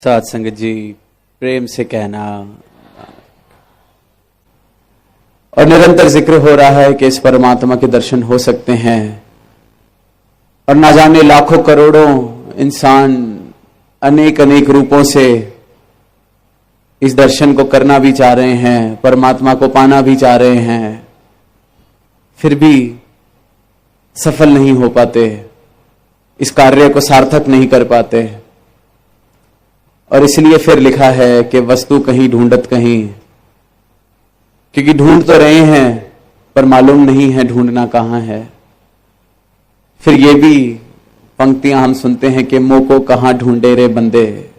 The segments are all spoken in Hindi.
साथ संगत जी, प्रेम से कहना। और निरंतर जिक्र हो रहा है कि इस परमात्मा के दर्शन हो सकते हैं और ना जाने लाखों करोड़ों इंसान अनेक अनेक रूपों से इस दर्शन को करना भी चाह रहे हैं, परमात्मा को पाना भी चाह रहे हैं, फिर भी सफल नहीं हो पाते, इस कार्य को सार्थक नहीं कर पाते। और इसलिए फिर लिखा है कि वस्तु कहीं ढूंढत कहीं, क्योंकि ढूंढ तो रहे हैं पर मालूम नहीं है ढूंढना कहां है। फिर ये भी पंक्तियां हम सुनते हैं कि मोह को कहां ढूंढे रे बंदे,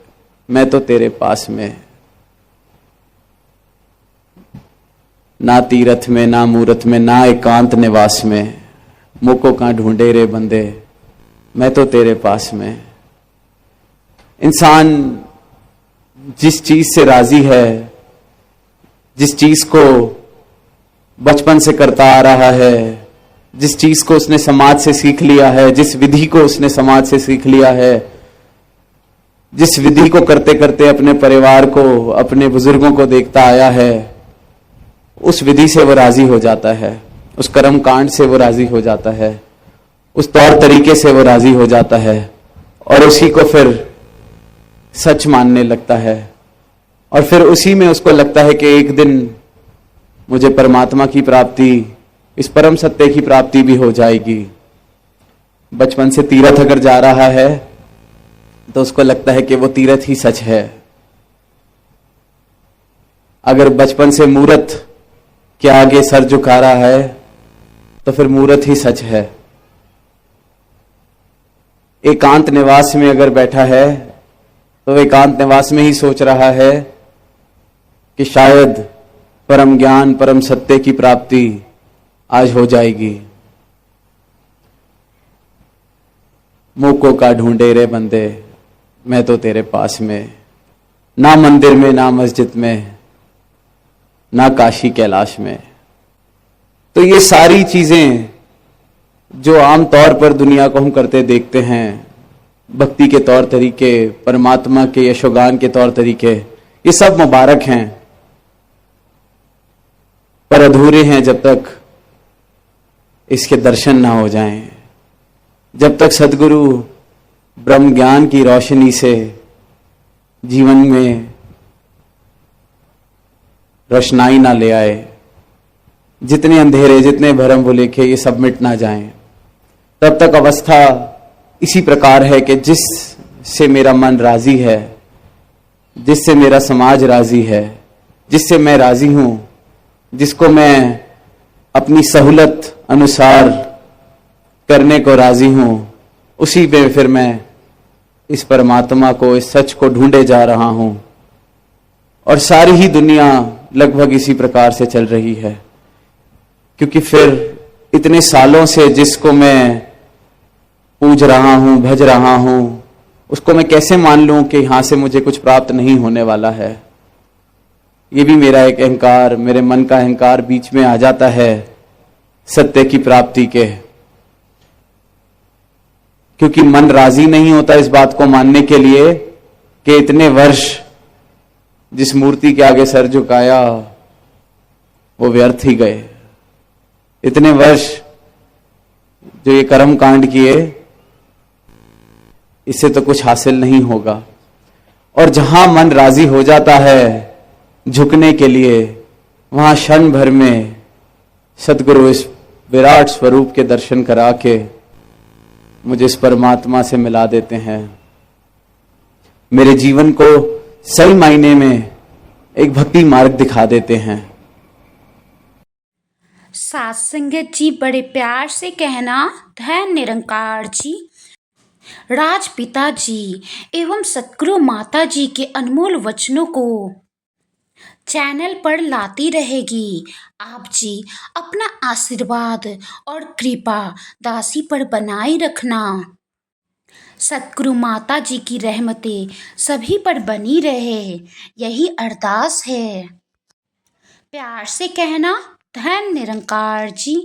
मैं तो तेरे पास में। ना तीरथ में, ना मूरत में, ना एकांत निवास में, मोह को कहां ढूंढे रे बंदे, मैं तो तेरे पास में। इंसान जिस चीज से राजी है, जिस चीज को बचपन से करता आ रहा है, जिस चीज को उसने समाज से सीख लिया है, जिस विधि को उसने समाज से सीख लिया है, जिस विधि को करते करते अपने परिवार को, अपने बुजुर्गों को देखता आया है, उस विधि से वो राजी हो जाता है, उस कर्म कांड से वो राजी हो जाता है, उस तौर तरीके से वो राजी हो जाता है और उसी को फिर सच मानने लगता है। और फिर उसी में उसको लगता है कि एक दिन मुझे परमात्मा की प्राप्ति, इस परम सत्य की प्राप्ति भी हो जाएगी। बचपन से तीर्थ अगर जा रहा है तो उसको लगता है कि वो तीर्थ ही सच है। अगर बचपन से मूर्त के आगे सर झुका रहा है तो फिर मूर्त ही सच है। एकांत निवास में अगर बैठा है तो एकांत निवास में ही सोच रहा है कि शायद परम ज्ञान, परम सत्य की प्राप्ति आज हो जाएगी। मोको का ढूंढे रे बंदे, मैं तो तेरे पास में। ना मंदिर में, ना मस्जिद में, ना काशी कैलाश में। तो ये सारी चीजें जो आम तौर पर दुनिया को हम करते देखते हैं, भक्ति के तौर तरीके, परमात्मा के यशोगान के तौर तरीके, ये सब मुबारक हैं पर अधूरे हैं जब तक इसके दर्शन ना हो जाएं, जब तक सदगुरु ब्रह्म ज्ञान की रोशनी से जीवन में रोशनाई ना ले आए, जितने अंधेरे, जितने भरम भुलेखे ये सब मिट ना जाएं, तब तक अवस्था इसी प्रकार है कि जिससे मेरा मन राजी है, जिससे मेरा समाज राजी है, जिससे मैं राजी हूं, जिसको मैं अपनी सहूलत अनुसार करने को राजी हूं, उसी पे फिर मैं इस परमात्मा को, इस सच को ढूंढे जा रहा हूं। और सारी ही दुनिया लगभग इसी प्रकार से चल रही है, क्योंकि फिर इतने सालों से जिसको मैं पूज रहा हूं, भज रहा हूं, उसको मैं कैसे मान लूं कि यहां से मुझे कुछ प्राप्त नहीं होने वाला है। ये भी मेरा एक अहंकार, मेरे मन का अहंकार बीच में आ जाता है सत्य की प्राप्ति के, क्योंकि मन राजी नहीं होता इस बात को मानने के लिए कि इतने वर्ष जिस मूर्ति के आगे सर झुकाया वो व्यर्थ ही गए। इतने वर्ष जो ये कर्म कांड किए, इससे तो कुछ हासिल नहीं होगा। और जहां मन राजी हो जाता है झुकने के लिए, वहां क्षण भर में सदगुरु इस विराट स्वरूप के दर्शन करा के मुझे इस परमात्मा से मिला देते हैं। मेरे जीवन को सही मायने में एक भक्ति मार्ग दिखा देते हैं। सात संगत जी, बड़े प्यार से कहना धन निरंकार जी, राजपिता जी एवं सतगुरु माता जी के अनमोल वचनों को चैनल पर लाती रहेगी। आप जी अपना आशीर्वाद और कृपा दासी पर बनाए रखना। सतगुरु माता जी की रहमतें सभी पर बनी रहे, यही अरदास है। प्यार से कहना धन निरंकार जी।